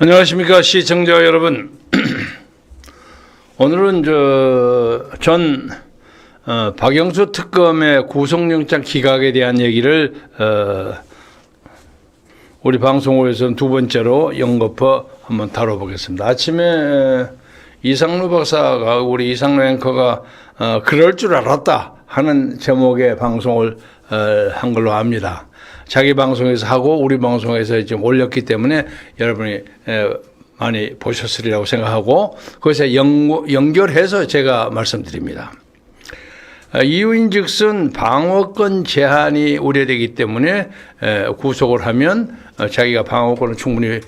안녕하십니까 시청자 여러분. 오늘은 전 박영수 특검의 구속영장 기각에 대한 얘기를 우리 방송국에서는 두 번째로 연거푸 한번 다뤄보겠습니다. 아침에 이상루 박사가 우리 이상루 앵커가 그럴 줄 알았다 하는 제목의 방송을 한 걸로 압니다. 자기 방송에서 하고 우리 방송에서 지금 올렸기 때문에 여러분이 많이 보셨으리라고 생각하고 그것에 연결해서 제가 말씀드립니다. 이유인즉슨 방어권 제한이 우려되기 때문에 구속을 하면 자기가 방어권을 충분히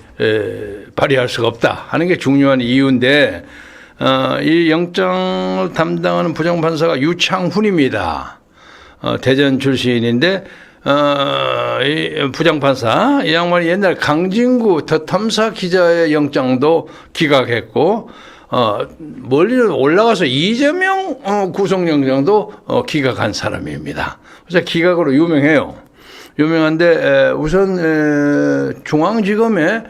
발휘할 수가 없다 하는 게 중요한 이유인데, 이 영장을 담당하는 부장판사가 유창훈입니다. 대전 출신인데 이 부장판사, 이 양반이 옛날 강진구 더 탐사 기자의 영장도 기각했고, 멀리 올라가서 이재명 구속영장도 기각한 사람입니다. 그래서 기각으로 유명해요. 유명한데, 우선 중앙지검에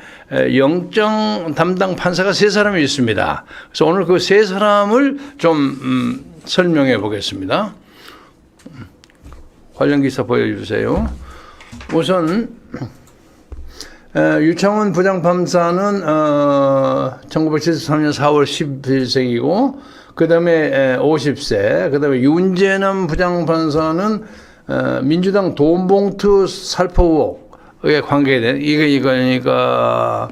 영장 담당 판사가 3사람이 있습니다. 그래서 오늘 그 3사람을 좀 설명해 보겠습니다. 관련 기사 보여주세요. 우선 유창훈 부장판사는 1973년 4월 10일생이고 그 다음에 50세, 그 다음에 윤재남 부장판사는 민주당 돈봉투 살포 의혹에 관계된 그러니까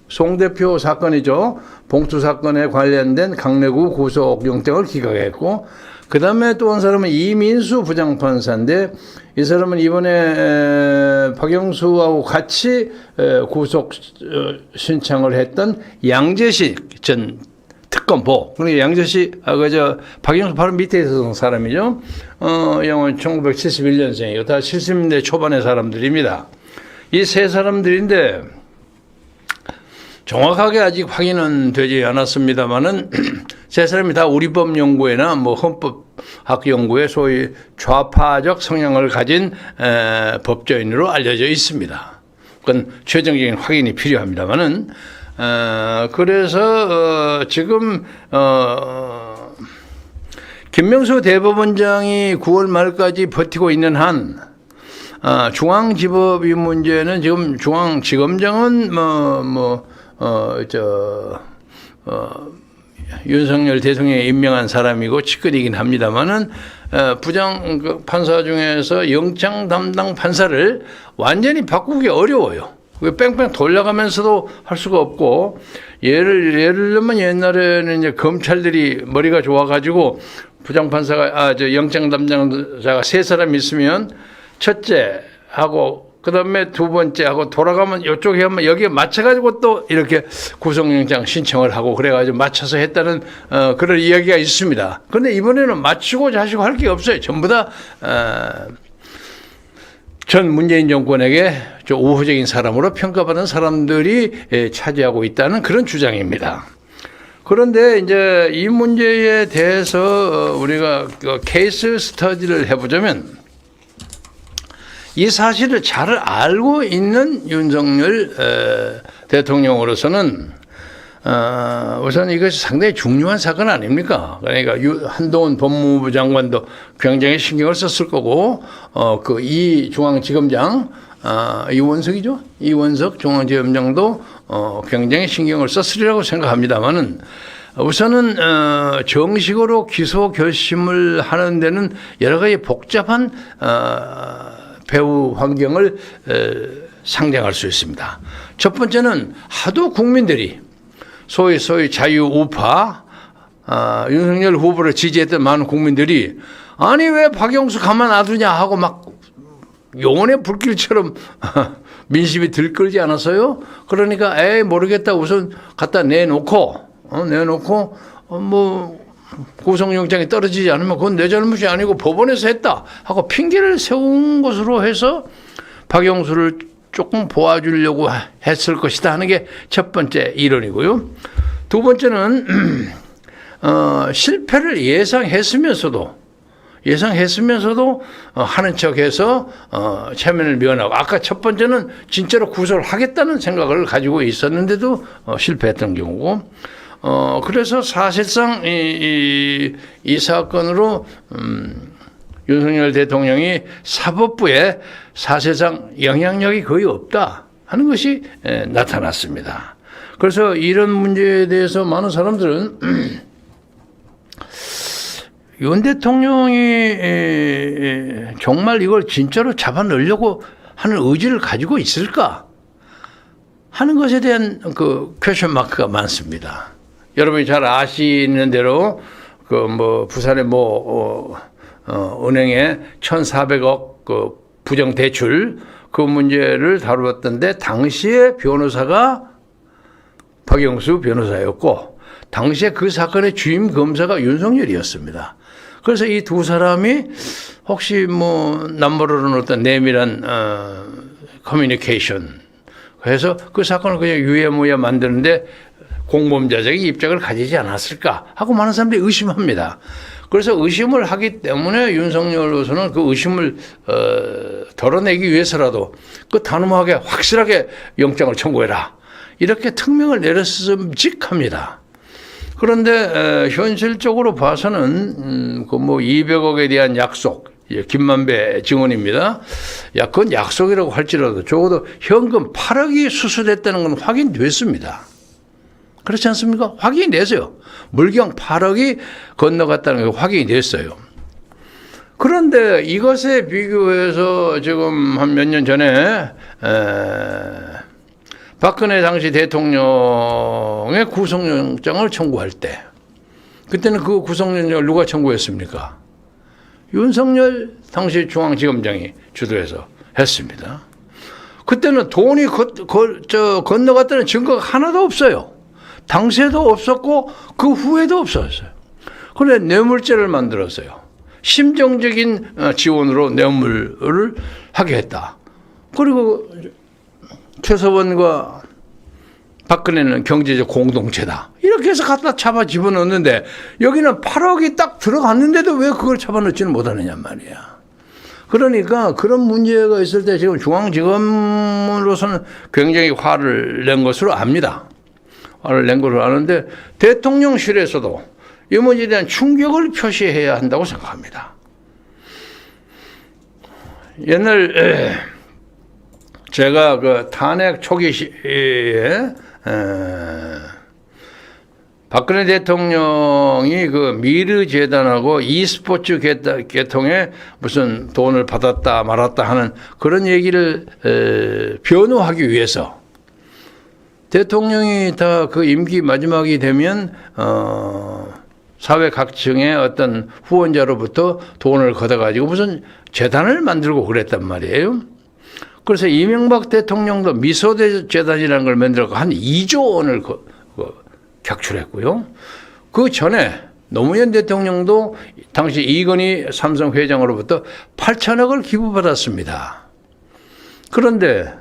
송대표 사건이죠. 봉투 사건에 관련된 강내구 구속영장을 기각했고, 그 다음에 또 한 사람은 이민수 부장판사인데, 이 사람은 이번에 박영수하고 같이 구속 신청을 했던 양재식 전 특검보. 그러니까 양재식, 박영수 바로 밑에 있었던 사람이죠. 영은 1971년생이고 다 70년대 초반의 사람들입니다. 이 3사람들인데, 정확하게 아직 확인은 되지 않았습니다만은 3사람이 다 우리법연구회나 헌법학연구회 소위 좌파적 성향을 가진 법조인으로 알려져 있습니다. 그건 최종적인 확인이 필요합니다만은 그래서 지금 김명수 대법원장이 9월 말까지 버티고 있는 한 중앙지법 이 문제는 지금 중앙지검장은 윤석열 대통령이 임명한 사람이고 측근이긴 합니다만은 부장 판사 중에서 영장 담당 판사를 완전히 바꾸기 어려워요. 뺑뺑 돌려가면서도 할 수가 없고, 예를 들면 옛날에는 이제 검찰들이 머리가 좋아가지고 부장 판사가 영장 담당자가 3사람 있으면 첫째 하고 그 다음에 두 번째 하고 돌아가면 이쪽에 하면 여기에 맞춰가지고 또 이렇게 구속영장 신청을 하고 그래가지고 맞춰서 했다는 그런 이야기가 있습니다. 그런데 이번에는 맞추고 자시고 할 게 없어요. 전부 다 전 문재인 정권에게 좀 우호적인 사람으로 평가받은 사람들이 차지하고 있다는 그런 주장입니다. 그런데 이제 이 문제에 대해서 우리가 케이스 스터디를 해보자면, 이 사실을 잘 알고 있는 윤석열 대통령으로서는 우선 이것이 상당히 중요한 사건 아닙니까? 그러니까 한동훈 법무부 장관도 굉장히 신경을 썼을 거고, 이 중앙지검장, 이원석이죠? 이원석 중앙지검장도 굉장히 신경을 썼으리라고 생각합니다만은, 우선은 정식으로 기소 결심을 하는 데는 여러 가지 복잡한 배후 환경을 상정할 수 있습니다. 첫 번째는 하도 국민들이 소위 자유우파 윤석열 후보를 지지했던 많은 국민들이 아니 왜 박영수 가만 놔두냐 하고 막 영혼의 불길처럼 민심이 들끓지 않았어요? 그러니까 모르겠다 우선 갖다 내놓고 구속영장이 떨어지지 않으면 그건 내 잘못이 아니고 법원에서 했다 하고 핑계를 세운 것으로 해서 박영수를 조금 보아주려고 했을 것이다 하는 게 첫 번째 이론이고요. 두 번째는 실패를 예상했으면서도 예상했으면서도 하는 척해서 체면을 면하고 아까 첫 번째는 진짜로 구속을 하겠다는 생각을 가지고 있었는데도 실패했던 경우고 그래서 사실상 이 사건으로 윤석열 대통령이 사법부에 사실상 영향력이 거의 없다 하는 것이 나타났습니다. 그래서 이런 문제에 대해서 많은 사람들은 윤 대통령이 정말 이걸 진짜로 잡아넣으려고 하는 의지를 가지고 있을까 하는 것에 대한 그 퀘스천 마크가 많습니다. 여러분이 잘 아시는 대로 부산의 은행에 1,400억 그 부정 대출 그 문제를 다루었던데 당시에 변호사가 박영수 변호사였고 당시에 그 사건의 주임 검사가 윤석열이었습니다. 그래서 이 두 사람이 혹시 남모르는 어떤 내밀한 커뮤니케이션 해서 그 사건을 그냥 유야무야 만드는데 공범자적인 입장을 가지지 않았을까 하고 많은 사람들이 의심합니다. 그래서 의심을 하기 때문에 윤석열로서는 그 의심을 덜어내기 위해서라도 그 단호하게 확실하게 영장을 청구해라 이렇게 특명을 내렸음직합니다. 그런데 현실적으로 봐서는 200억에 대한 약속, 김만배 증언입니다. 그건 약속이라고 할지라도 적어도 현금 8억이 수수됐다는 건 확인됐습니다. 그렇지 않습니까? 확인이 됐어요. 물경 8억이 건너갔다는 게 확인이 됐어요. 그런데 이것에 비교해서 지금 한 몇 년 전에 박근혜 당시 대통령의 구속영장을 청구할 때 그때는 그 구속영장을 누가 청구했습니까? 윤석열 당시 중앙지검장이 주도해서 했습니다. 그때는 돈이 건너갔다는 증거가 하나도 없어요. 당시에도 없었고 그 후에도 없었어요. 그런데 뇌물죄를 만들었어요. 심정적인 지원으로 뇌물을 하게 했다. 그리고 최서원과 박근혜는 경제적 공동체다. 이렇게 해서 갖다 잡아 집어넣었는데 여기는 8억이 딱 들어갔는데도 왜 그걸 잡아넣지는 못하느냐 말이야. 그러니까 그런 문제가 있을 때 지금 중앙지검으로서는 굉장히 화를 낸 것으로 압니다. 화를 낸 것으로 아는데 대통령실에서도 이 문제에 대한 충격을 표시해야 한다고 생각합니다. 옛날 제가 그 탄핵 초기 시에 박근혜 대통령이 그 미르재단하고 e스포츠 계통에 무슨 돈을 받았다 말았다 하는 그런 얘기를 변호하기 위해서 대통령이 다 그 임기 마지막이 되면 사회 각층의 어떤 후원자로부터 돈을 걷어가지고 무슨 재단을 만들고 그랬단 말이에요. 그래서 이명박 대통령도 미소재단이라는 걸 만들고 한 2조 원을 객출했고요. 그 전에 노무현 대통령도 당시 이건희 삼성 회장으로부터 8천억을 기부받았습니다. 그런데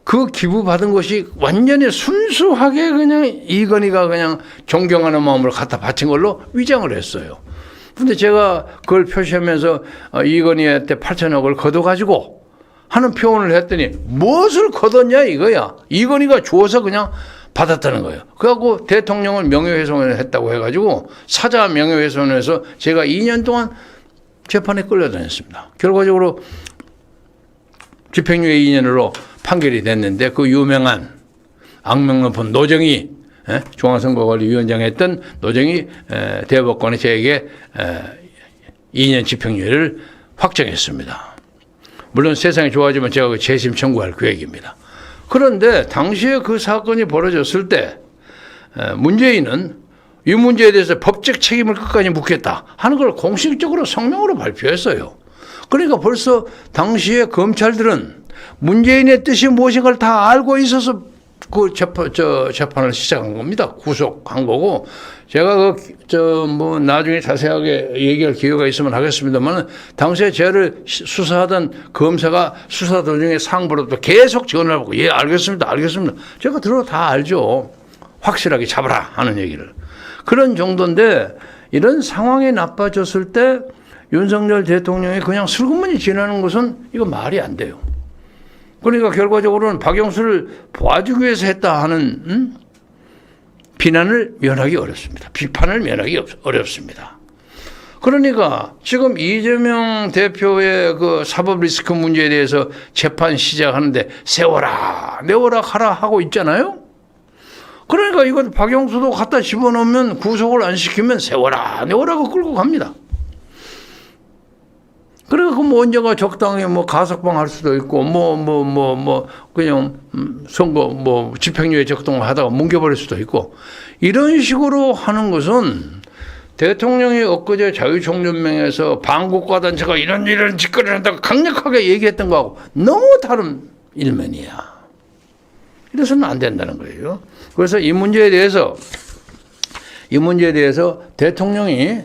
그 기부받은 것이 완전히 순수하게 그냥 이건희가 그냥 존경하는 마음으로 갖다 바친 걸로 위장을 했어요. 근데 제가 그걸 표시하면서 이건희한테 8천억을 걷어가지고 하는 표현을 했더니 무엇을 걷었냐 이거야. 이건희가 주어서 그냥 받았다는 거예요. 그래갖고 대통령은 명예훼손을 했다고 해가지고 사자 명예훼손에서 제가 2년 동안 재판에 끌려다녔습니다. 결과적으로 집행유예 2년으로 판결이 됐는데 그 유명한 악명 높은 노정희 중앙선거관리위원장 했던 노정희 대법관이 저에게 2년 집행유예를 확정했습니다. 물론 세상이 좋아지면 제가 그 재심 청구할 계획입니다. 그런데 당시에 그 사건이 벌어졌을 때 문재인은 이 문제에 대해서 법적 책임을 끝까지 묻겠다 하는 걸 공식적으로 성명으로 발표했어요. 그러니까 벌써 당시에 검찰들은 문재인의 뜻이 무엇인가를 다 알고 있어서 그 재판을 시작한 겁니다. 구속한 거고 제가 나중에 자세하게 얘기할 기회가 있으면 하겠습니다만 당시에 저를 수사하던 검사가 수사 도중에 상부로부터 계속 전화를 하고 알겠습니다. 제가 들어 다 알죠. 확실하게 잡아라 하는 얘기를. 그런 정도인데 이런 상황이 나빠졌을 때 윤석열 대통령이 그냥 슬그머니 지나는 것은 이거 말이 안 돼요. 그러니까 결과적으로는 박영수를 봐주기 위해서 했다 하는 비난을 면하기 어렵습니다. 비판을 면하기 어렵습니다. 그러니까 지금 이재명 대표의 그 사법 리스크 문제에 대해서 재판 시작하는데 세워라, 내워라 하라 하고 있잖아요. 그러니까 이거 박영수도 갖다 집어넣으면 구속을 안 시키면 세워라, 내워라고 끌고 갑니다. 그러니까 그 뭐 언제가 적당히 뭐 가석방 할 수도 있고 그냥 선거 뭐 집행유예 적동을 하다가 뭉개버릴 수도 있고 이런 식으로 하는 것은 대통령이 엊그제 자유총연맹에서 반국가 단체가 이런 짓거리를 한다고 강력하게 얘기했던 거하고 너무 다른 일면이야. 이래서는 안 된다는 거예요. 그래서 이 문제에 대해서 대통령이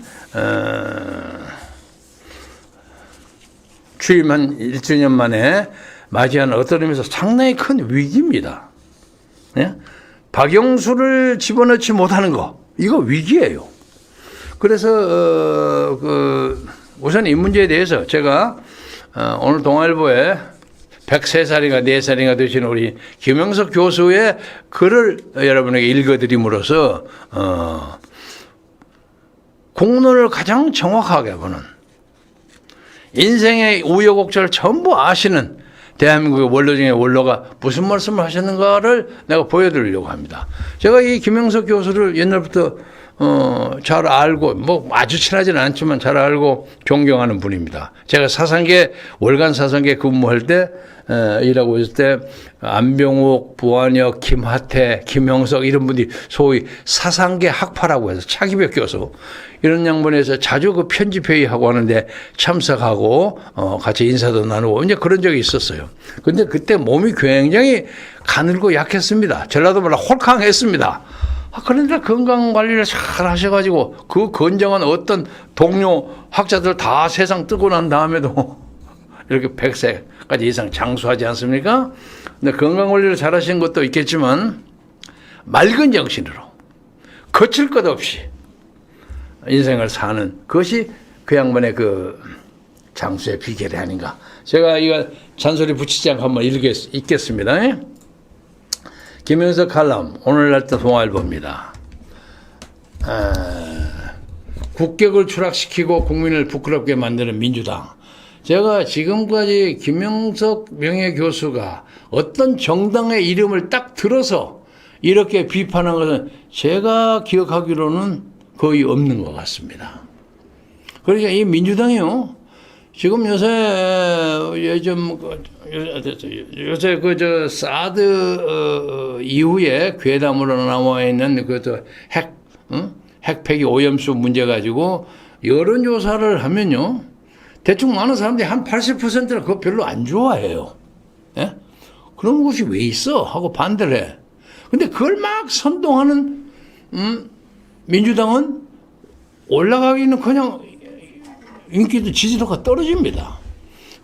취임한 1주년 만에 맞이하는 어떤 의미에서 상당히 큰 위기입니다. 예? 박영수를 집어넣지 못하는 거, 이거 위기예요. 그래서 우선 이 문제에 대해서 제가 오늘 동아일보에 103살인가 4살인가 되신 우리 김영석 교수의 글을 여러분에게 읽어드림으로써 공론을 가장 정확하게 보는 인생의 우여곡절을 전부 아시는 대한민국의 원로 중에 원로가 무슨 말씀을 하셨는가를 내가 보여드리려고 합니다. 제가 이 김영석 교수를 옛날부터 잘 알고 뭐 아주 친하지는 않지만 잘 알고 존경하는 분입니다. 제가 사상계 월간 사상계 근무할 때 일하고 있을 때 안병욱, 부한혁, 김하태, 김영석 이런 분들이 소위 사상계 학파라고 해서 차기백 교수 이런 양반에서 자주 그 편집회의하고 하는데 참석하고 같이 인사도 나누고 이제 그런 적이 있었어요. 근데 그때 몸이 굉장히 가늘고 약했습니다. 전라도 말로 홀캉했습니다. 그런데 건강 관리를 잘 하셔가지고 그 건장한 어떤 동료 학자들 다 세상 뜨고 난 다음에도 이렇게 100세까지 이상 장수하지 않습니까? 근데 건강 관리를 잘 하신 것도 있겠지만 맑은 정신으로 거칠 것 없이 인생을 사는 것이 그 양반의 그 장수의 비결이 아닌가. 제가 이거 잔소리 붙이지 않고 한번 읽겠습니다. 김영석 칼럼 오늘날 동아일보입니다. 국격을 추락시키고 국민을 부끄럽게 만드는 민주당. 제가 지금까지 김영석 명예교수가 어떤 정당의 이름을 딱 들어서 이렇게 비판한 것은 제가 기억하기로는 거의 없는 것 같습니다. 그러니까 이 민주당이요. 지금 요새 사드 이후에 괴담으로 나와 있는 핵폐기 오염수 문제 가지고 여론조사를 하면요. 대충 많은 사람들이 한 80%는 그거 별로 안 좋아해요. 예? 그런 것이 왜 있어? 하고 반대를 해. 근데 그걸 막 선동하는, 민주당은 올라가기는 그냥 인기도 지지도가 떨어집니다.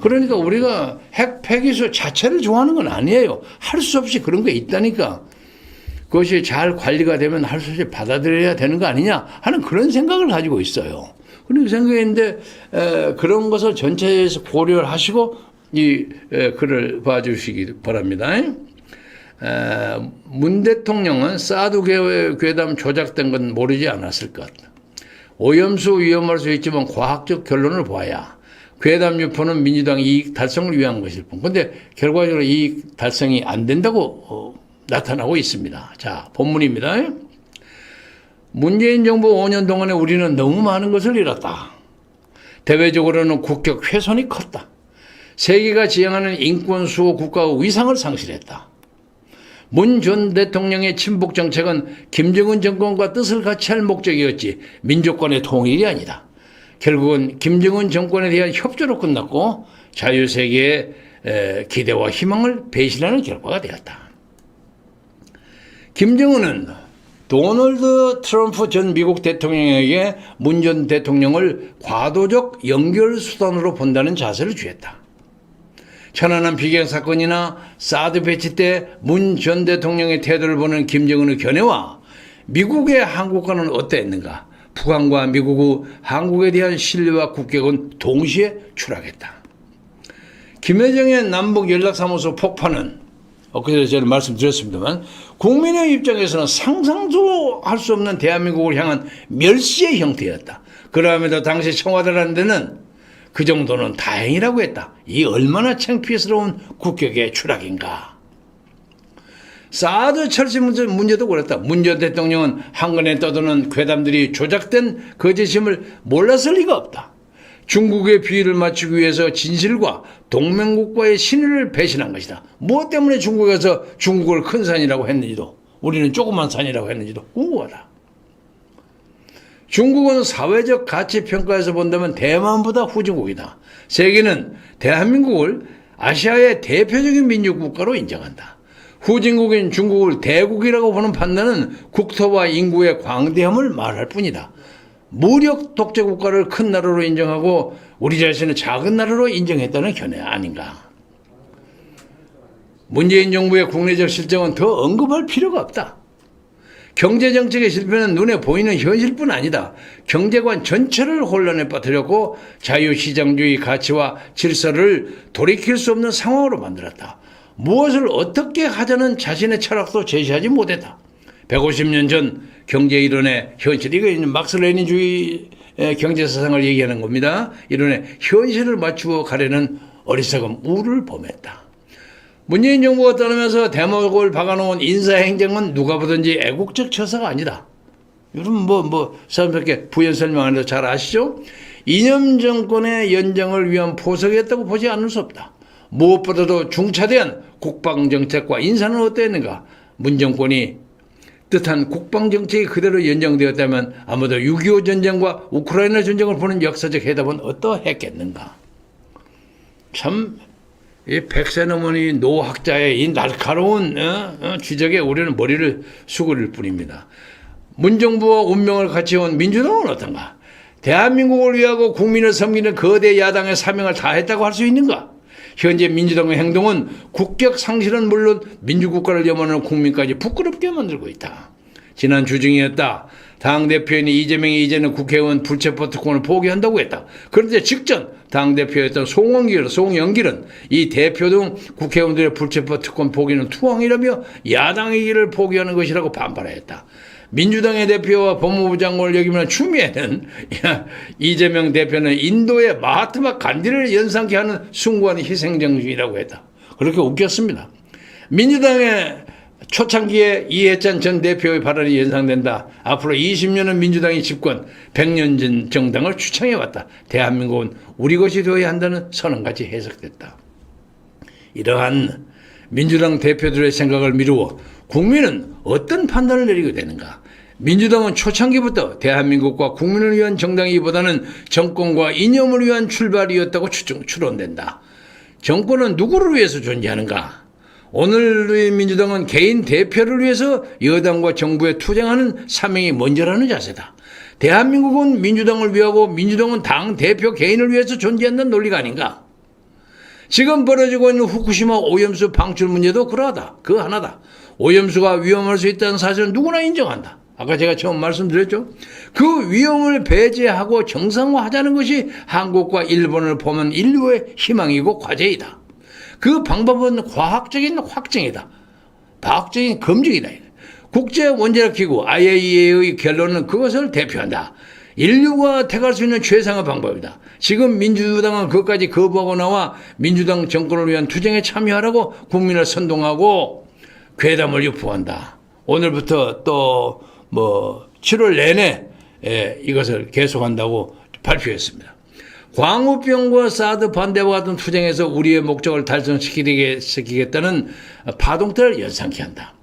그러니까 우리가 핵 폐기수 자체를 좋아하는 건 아니에요. 할 수 없이 그런 게 있다니까. 그것이 잘 관리가 되면 할 수 없이 받아들여야 되는 거 아니냐 하는 그런 생각을 가지고 있어요. 그런 생각인데 그런 것을 전체에서 고려를 하시고 이 글을 봐주시기 바랍니다. 문 대통령은 사드 괴담 조작된 건 모르지 않았을 것. 오염수 위험할 수 있지만 과학적 결론을 봐야 괴담 유포는 민주당 이익 달성을 위한 것일 뿐. 그런데 결과적으로 이익 달성이 안 된다고 나타나고 있습니다. 자, 본문입니다. 문재인 정부 5년 동안에 우리는 너무 많은 것을 잃었다. 대외적으로는 국격 훼손이 컸다. 세계가 지향하는 인권 수호 국가의 위상을 상실했다. 문 전 대통령의 친북 정책은 김정은 정권과 뜻을 같이 할 목적이었지 민족간의 통일이 아니다. 결국은 김정은 정권에 대한 협조로 끝났고 자유세계의 기대와 희망을 배신하는 결과가 되었다. 김정은은 도널드 트럼프 전 미국 대통령에게 문 전 대통령을 과도적 연결수단으로 본다는 자세를 취했다. 천안함 비경 사건이나 사드 배치 때 문 전 대통령의 태도를 보는 김정은의 견해와 미국의 한국과는 어땠는가? 북한과 미국의 한국에 대한 신뢰와 국격은 동시에 추락했다. 김여정의 남북 연락사무소 폭파는 엊그제 제가 말씀드렸습니다만 국민의 입장에서는 상상도 할 수 없는 대한민국을 향한 멸시의 형태였다. 그럼에도 당시 청와대라는 데는 그 정도는 다행이라고 했다. 이 얼마나 창피스러운 국격의 추락인가. 사드 철수 문제도 그랬다. 문 전 대통령은 한간에 떠도는 괴담들이 조작된 거짓임을 몰랐을 리가 없다. 중국의 비위를 맞추기 위해서 진실과 동맹국과의 신의를 배신한 것이다. 무엇 때문에 중국에서 중국을 큰 산이라고 했는지도 우리는 조그만 산이라고 했는지도 궁금하다. 중국은 사회적 가치 평가에서 본다면 대만보다 후진국이다. 세계는 대한민국을 아시아의 대표적인 민주국가로 인정한다. 후진국인 중국을 대국이라고 보는 판단은 국토와 인구의 광대함을 말할 뿐이다. 무력 독재 국가를 큰 나라로 인정하고 우리 자신을 작은 나라로 인정했다는 견해 아닌가. 문재인 정부의 국내적 실정은 더 언급할 필요가 없다. 경제정책의 실패는 눈에 보이는 현실뿐 아니다. 경제관 전체를 혼란에 빠뜨렸고 자유시장주의 가치와 질서를 돌이킬 수 없는 상황으로 만들었다. 무엇을 어떻게 하자는 자신의 철학도 제시하지 못했다. 150년 전 경제 이론의 현실, 이거 막스 레닌주의 경제사상을 얘기하는 겁니다. 이론의 현실을 맞추어 가려는 어리석음, 우를 범했다. 문재인 정부가 떠나면서 대목을 박아놓은 인사행정은 누가 보든지 애국적 처사가 아니다. 여러분 사람들께 부연 설명하는 거 잘 아시죠? 이념 정권의 연장을 위한 포석이었다고 보지 않을 수 없다. 무엇보다도 중차대한 국방정책과 인사는 어땠는가? 문 정권이 뜻한 국방정책이 그대로 연장되었다면 아마도 6.25 전쟁과 우크라이나 전쟁을 보는 역사적 해답은 어떠했겠는가? 참, 이 백세 넘은 노학자의 이 날카로운 지적에 우리는 머리를 수그릴 뿐입니다. 문정부와 운명을 같이 온 민주당은 어떤가? 대한민국을 위하고 국민을 섬기는 거대 야당의 사명을 다했다고 할 수 있는가? 현재 민주당의 행동은 국격 상실은 물론 민주국가를 염원하는 국민까지 부끄럽게 만들고 있다. 지난 주중이었다. 당대표인 이재명이 이제는 국회의원 불체포 특권을 포기한다고 했다. 그런데 직전 당대표였던 송영길은 이 대표 등 국회의원들의 불체포 특권 포기는 투항이라며 야당의 길을 포기하는 것이라고 반발했다. 민주당의 대표와 법무부 장관을 여기면 추미애는 이재명 대표는 인도의 마하트마 간디를 연상케 하는 숭고한 희생정신이라고 했다. 그렇게 웃겼습니다. 민주당의 초창기에 이해찬 전 대표의 발언이 연상된다. 앞으로 20년은 민주당이 집권, 100년 전 정당을 추창해왔다. 대한민국은 우리 것이 되어야 한다는 선언까지 해석됐다. 이러한 민주당 대표들의 생각을 미루어 국민은 어떤 판단을 내리게 되는가? 민주당은 초창기부터 대한민국과 국민을 위한 정당이기보다는 정권과 이념을 위한 출발이었다고 추론된다. 정권은 누구를 위해서 존재하는가? 오늘의 민주당은 개인 대표를 위해서 여당과 정부에 투쟁하는 사명이 먼저라는 자세다. 대한민국은 민주당을 위하고 민주당은 당 대표 개인을 위해서 존재한다는 논리가 아닌가? 지금 벌어지고 있는 후쿠시마 오염수 방출 문제도 그러하다. 그거 하나다. 오염수가 위험할 수 있다는 사실은 누구나 인정한다. 아까 제가 처음 말씀드렸죠. 그 위험을 배제하고 정상화하자는 것이 한국과 일본을 보면 인류의 희망이고 과제이다. 그 방법은 과학적인 확증이다. 과학적인 검증이다. 국제원자력기구 IAEA의 결론은 그것을 대표한다. 인류가 택할 수 있는 최상의 방법이다. 지금 민주당은 그것까지 거부하고 나와 민주당 정권을 위한 투쟁에 참여하라고 국민을 선동하고 괴담을 유포한다. 오늘부터 또 7월 내내 이것을 계속한다고 발표했습니다. 광우병과 사드 반대와 같은 투쟁에서 우리의 목적을 달성시키겠다는 파동태를 연상케 한다.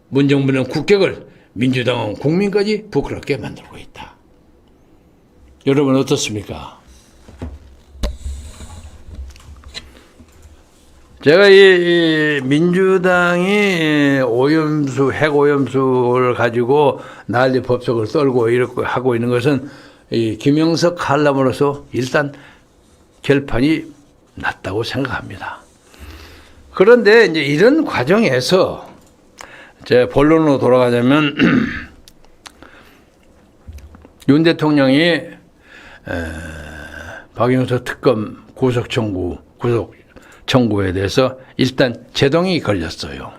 문정부는 국격을, 민주당은 국민까지 부끄럽게 만들고 있다. 여러분 어떻습니까? 제가 이 민주당이 핵오염수를 가지고 난리 법석을 썰고 이렇게 하고 있는 것은 이 김영석 칼럼으로서 일단 결판이 났다고 생각합니다. 그런데 이제 이런 과정에서 제 본론으로 돌아가자면 윤 대통령이 박영수 특검 구속 청구에 대해서 일단 제동이 걸렸어요.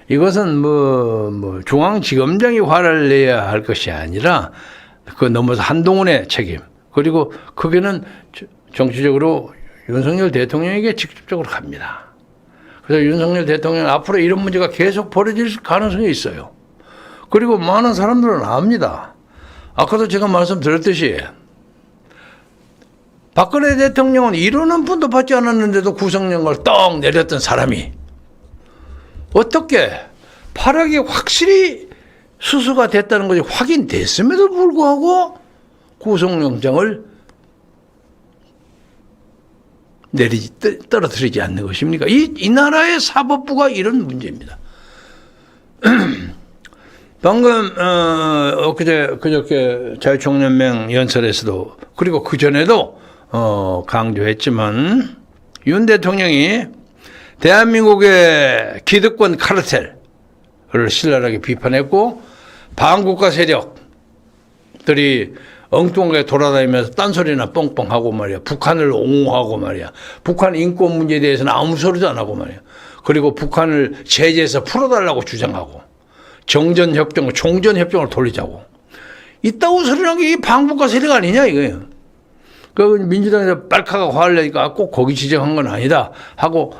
이것은 뭐 중앙지검장이 화를 내야 할 것이 아니라 그 넘어서 한동훈의 책임, 그리고 그게는 정치적으로 윤석열 대통령에게 직접적으로 갑니다. 그래서 윤석열 대통령 앞으로 이런 문제가 계속 벌어질 가능성이 있어요. 그리고 많은 사람들은 압니다. 아까도 제가 말씀드렸듯이 박근혜 대통령은 1원 한 푼도 받지 않았는데도 구속영장을 떡 내렸던 사람이 어떻게 8억이 확실히 수수가 됐다는 것이 확인됐음에도 불구하고 구속영장을 떨어뜨리지 않는 것입니까? 이 나라의 사법부가 이런 문제입니다. 방금 그저께 자유총연맹 연설에서도, 그리고 그전에도 강조했지만 윤 대통령이 대한민국의 기득권 카르텔을 신랄하게 비판했고, 반국가 세력들이 엉뚱하게 돌아다니면서 딴소리나 뻥뻥하고 말이야. 북한을 옹호하고 말이야. 북한 인권 문제에 대해서는 아무 소리도 안 하고 말이야. 그리고 북한을 제재해서 풀어달라고 주장하고, 정전협정, 종전협정을 돌리자고. 이따구 소리란 게 이 반국가 세력 아니냐 이거예요. 그 민주당에서 빨카가 화를 내니까 꼭 거기 지적한 건 아니다 하고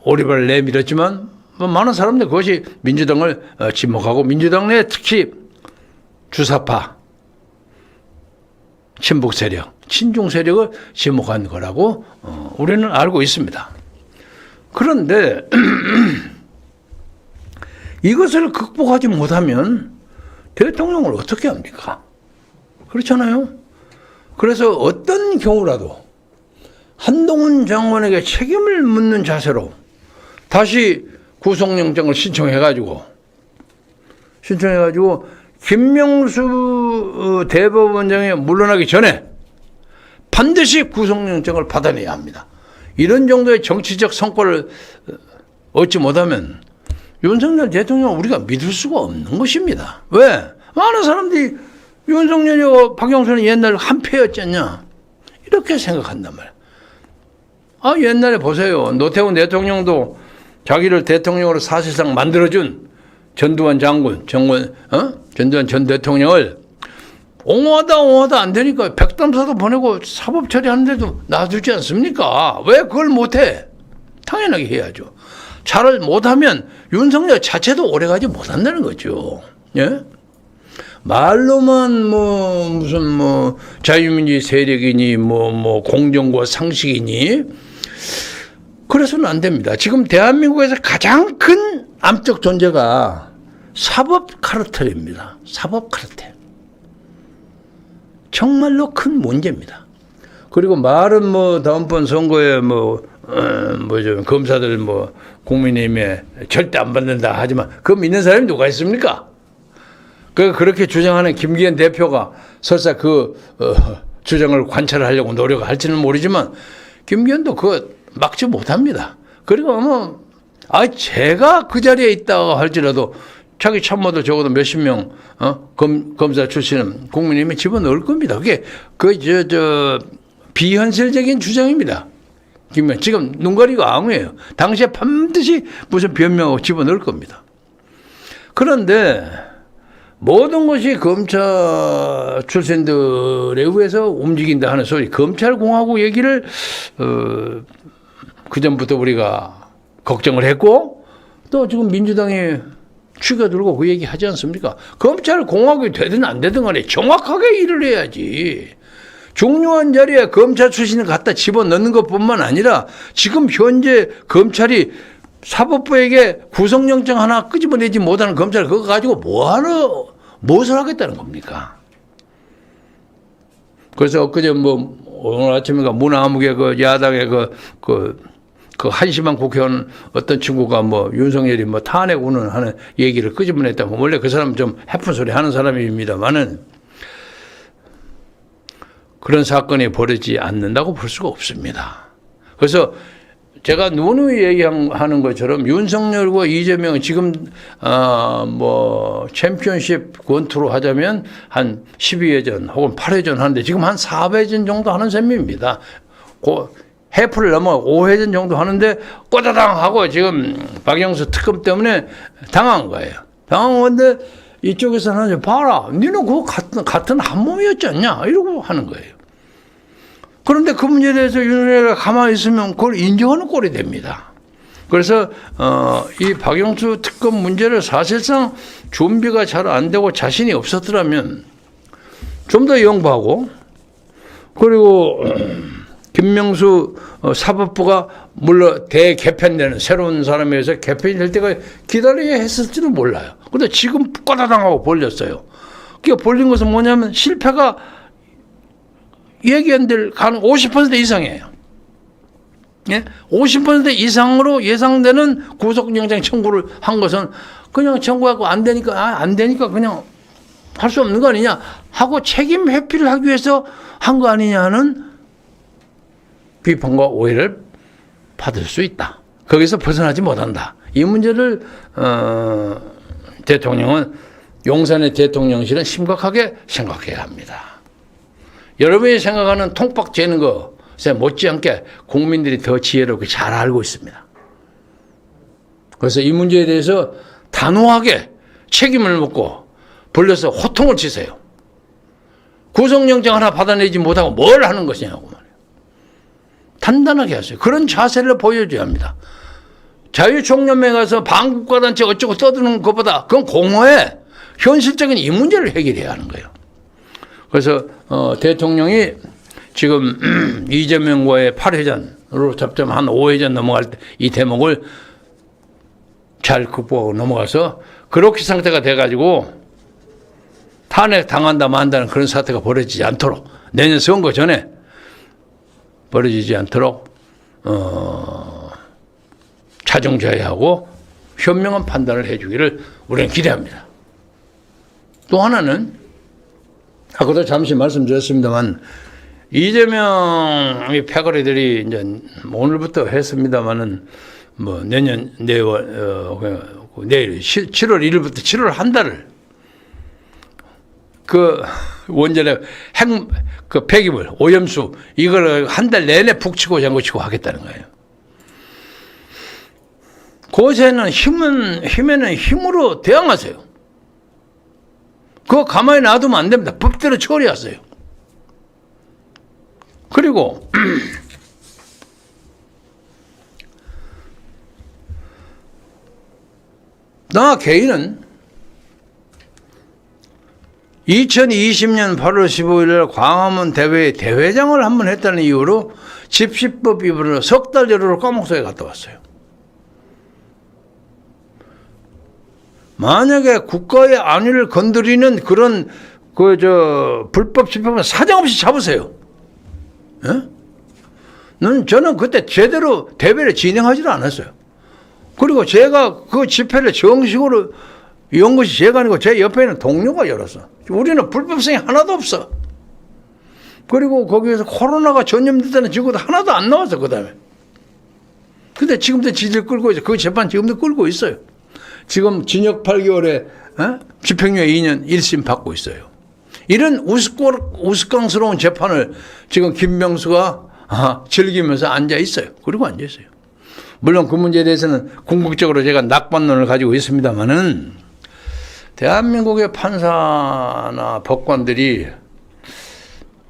오리발을 내밀었지만, 많은 사람들 그것이 민주당을 지목하고, 민주당 내 특히 주사파, 친북 세력, 친중 세력을 지목한 거라고 우리는 알고 있습니다. 그런데 이것을 극복하지 못하면 대통령을 어떻게 합니까? 그렇잖아요. 그래서 어떤 경우라도 한동훈 장관에게 책임을 묻는 자세로 다시 구속영장을 신청해가지고 김명수 대법원장이 물러나기 전에 반드시 구속영장을 받아내야 합니다. 이런 정도의 정치적 성과를 얻지 못하면 윤석열 대통령을 우리가 믿을 수가 없는 것입니다. 왜? 많은 사람들이 윤석열이고 박영수는 옛날 한패였잖냐 이렇게 생각한단 말이에요. 옛날에 보세요. 노태우 대통령도 자기를 대통령으로 사실상 만들어준 전두환 장군, 전두환 전 대통령을 옹호하다 안 되니까 백담사도 보내고 사법 처리하는데도 놔두지 않습니까? 왜 그걸 못해? 당연하게 해야죠. 잘을 못하면 윤석열 자체도 오래가지 못한다는 거죠. 예? 말로만 무슨 자유민주주의 세력이니 공정과 상식이니 그래서는 안 됩니다. 지금 대한민국에서 가장 큰 암적 존재가 사법 카르텔입니다. 사법 카르텔. 정말로 큰 문제입니다. 그리고 말은 다음번 선거에 검사들 국민의힘에 절대 안 받는다 하지만 그거 믿는 사람이 누가 있습니까? 그렇게 주장하는 김기현 대표가 설사 주장을 관찰하려고 노력할지는 모르지만 김기현도 그거 막지 못합니다. 그리고 제가 그 자리에 있다고 할지라도 자기 참모들 적어도 몇십 명 검사 출신은 국민의힘에 집어넣을 겁니다. 그게 비현실적인 주장입니다. 김기현 지금 눈 가리고 앙해요. 당시에 반드시 무슨 변명하고 집어넣을 겁니다. 그런데 모든 것이 검찰 출신들에 의해서 움직인다 하는 소리, 검찰공화국 얘기를 그전부터 우리가 걱정을 했고, 또 지금 민주당이 추겨들고 그 얘기 하지 않습니까? 검찰공화국이 되든 안 되든 간에 정확하게 일을 해야지. 중요한 자리에 검찰 출신을 갖다 집어넣는 것뿐만 아니라 지금 현재 검찰이 사법부에게 구속영장 하나 끄집어내지 못하는 검찰 그거 가지고 무엇을 하겠다는 겁니까? 그래서 엊그제 오늘 아침인가 문화무게 야당의 한심한 국회의원 어떤 친구가 윤석열이 탄핵 운운하는 얘기를 끄집어냈다고. 원래 그 사람 좀 해픈 소리 하는 사람입니다만은 그런 사건이 벌어지지 않는다고 볼 수가 없습니다. 그래서 제가 누누이 얘기하는 것처럼 윤석열과 이재명은 지금 뭐 챔피언십 권투로 하자면 한 12회전 혹은 8회전 하는데 지금 한 4회전 정도 하는 셈입니다. 해프를 넘어 5회전 정도 하는데 꼬다당 하고 지금 박영수 특검 때문에 당한 거예요. 당한 건데 이쪽에서는 봐라, 니는 그거 같은 한 몸이었지 않냐 이러고 하는 거예요. 그런데 그 문제에 대해서 윤석열이가 가만히 있으면 그걸 인정하는 꼴이 됩니다. 그래서 이 박영수 특검 문제를 사실상 준비가 잘 안 되고 자신이 없었더라면 좀 더 영부하고, 그리고 김명수 사법부가 물론 대개편되는 새로운 사람에 의해서 개편이 될 때가 기다려야 했을지는 몰라요. 그런데 지금 꼬다당하고 벌렸어요. 그러니까 벌린 것은 뭐냐면 실패가 얘기한들 가능 50% 이상이에요. 예? 50% 이상으로 예상되는 구속영장 청구를 한 것은 그냥 청구하고 안 되니까 그냥 할 수 없는 거 아니냐 하고 책임 회피를 하기 위해서 한 거 아니냐는 비판과 오해를 받을 수 있다. 거기서 벗어나지 못한다. 이 문제를 대통령은, 용산의 대통령실은 심각하게 생각해야 합니다. 여러분이 생각하는 통박 재는 것에 못지않게 국민들이 더 지혜롭게 잘 알고 있습니다. 그래서 이 문제에 대해서 단호하게 책임을 묻고 벌려서 호통을 치세요. 구속영장 하나 받아내지 못하고 뭘 하는 것이냐고 말이에요. 단단하게 하세요. 그런 자세를 보여줘야 합니다. 자유총연맹에 가서 반국가단체 어쩌고 떠드는 것보다 그건 공허해. 현실적인 이 문제를 해결해야 하는 거예요. 그래서 대통령이 지금 이재명과의 8회전으로 잡자면 한 5회전 넘어갈 때 이 대목을 잘 극복하고 넘어가서 그렇게 상태가 돼가지고 탄핵 당한다 만다는 그런 사태가 벌어지지 않도록, 내년 선거 전에 벌어지지 않도록 자중자애하고 현명한 판단을 해주기를 우리는 기대합니다. 또 하나는 아까도 잠시 말씀드렸습니다만, 이재명의 패거리들이 이제 오늘부터 했습니다만은 뭐 내일 7월 1일부터 7월 한 달을 그 원전의 그 폐기물 오염수 이걸 한 달 내내 푹 치고 장구치고 하겠다는 거예요. 그것에는 힘에는 힘으로 대항하세요. 그거 가만히 놔두면 안 됩니다. 법대로 처리하세요. 그리고 나 개인은 2020년 8월 15일 광화문 대회 대회장을 한번 했다는 이유로 집시법 위반으로 석 달 여로를 감옥소에 갔다 왔어요. 만약에 국가의 안위를 건드리는 그런 불법 집회면 사정없이 잡으세요. 예? 저는 그때 제대로 대회를 진행하지를 않았어요. 그리고 제가 그 집회를 정식으로 연 것이 제가 아니고 제 옆에 있는 동료가 열었어. 우리는 불법성이 하나도 없어. 그리고 거기에서 코로나가 전염됐다는 증거도 하나도 안 나왔어, 그 다음에. 근데 지금도 지질 끌고 있어. 그 재판 지금도 끌고 있어요. 지금 징역 8개월에 집행유예 2년 1심 받고 있어요. 이런 우스꽝스러운 재판을 지금 김명수가 즐기면서 앉아 있어요. 그리고 앉아 있어요. 물론 그 문제에 대해서는 궁극적으로 제가 낙관론을 가지고 있습니다만은, 대한민국의 판사나 법관들이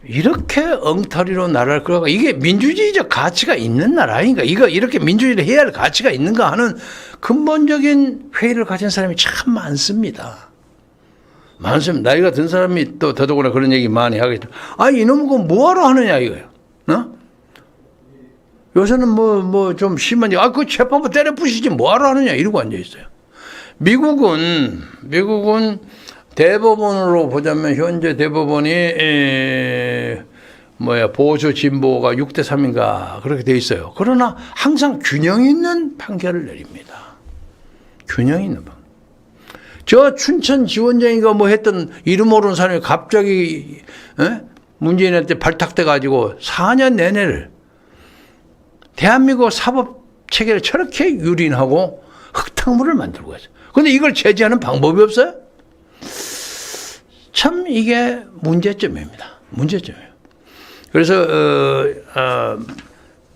이렇게 엉터리로 나라를 끌어가, 이게 민주주의적 가치가 있는 나라인가, 이렇게 민주주의를 해야 할 가치가 있는가 하는 근본적인 회의를 가진 사람이 참 많습니다. 많습니다. 나이가 든 사람이 또 더더구나 그런 얘기 많이 하겠죠. 이놈은 그거 뭐하러 하느냐 이거야. 요새는 좀 심한 얘기, 그 재판부 때려 부시지 뭐하러 하느냐 이러고 앉아 있어요. 미국은 대법원으로 보자면 현재 대법원이 보수 진보가 6대 3인가 그렇게 돼 있어요. 그러나 항상 균형 있는 판결을 내립니다. 균형 있는 판결. 저 춘천 지원장이가 했던 이름 모르는 사람이 갑자기 문재인한테 발탁돼 가지고 4년 내내를 대한민국 사법 체계를 저렇게 유린하고 흙탕물을 만들고 있어요. 그런데 이걸 제재하는 방법이 없어요? 참 이게 문제점입니다. 문제점이에요. 그래서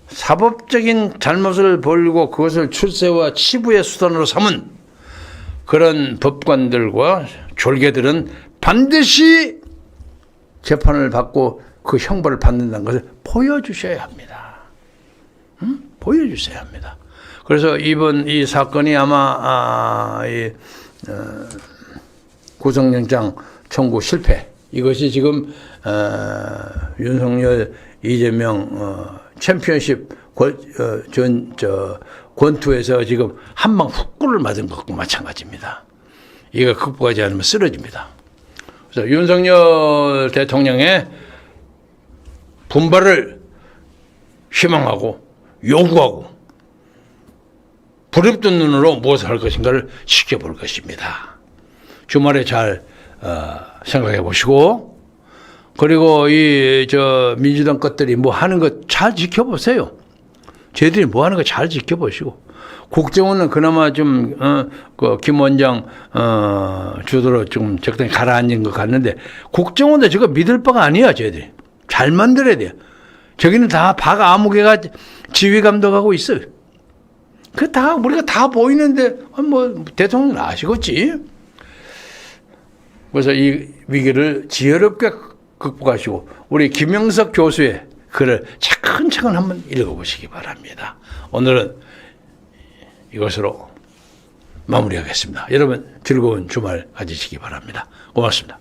사법적인 잘못을 벌이고 그것을 출세와 치부의 수단으로 삼은 그런 법관들과 졸개들은 반드시 재판을 받고 그 형벌을 받는다는 것을 보여주셔야 합니다. 보여주셔야 합니다. 그래서 이번 이 사건이 아마 구속영장 청구 실패, 이것이 지금 윤석열, 이재명 챔피언십 권투에서 지금 한 방 훅구를 맞은 것과 마찬가지입니다. 이거 극복하지 않으면 쓰러집니다. 그래서 윤석열 대통령의 분발을 희망하고 요구하고 부릅뜬 눈으로 무엇을 할 것인가를 지켜볼 것입니다. 주말에 잘 생각해 보시고, 그리고 민주당 것들이 뭐 하는 것 잘 지켜보세요. 쟤들이 뭐 하는 거 잘 지켜보시고, 국정원은 그나마 좀 그 김 원장 주도로 좀 적당히 가라앉은 것 같는데, 국정원도 저거 믿을 바가 아니야. 쟤들이 잘 만들어야 돼요. 저기는 다 바가 아무개가 지휘 감독하고 있어요. 그 다 우리가 다 보이는데 뭐 대통령 아시겠지. 그래서 이 위기를 지혜롭게 극복하시고 우리 김영석 교수의 글을 차근차근 한번 읽어보시기 바랍니다. 오늘은 이것으로 마무리하겠습니다. 여러분 즐거운 주말 가지시기 바랍니다. 고맙습니다.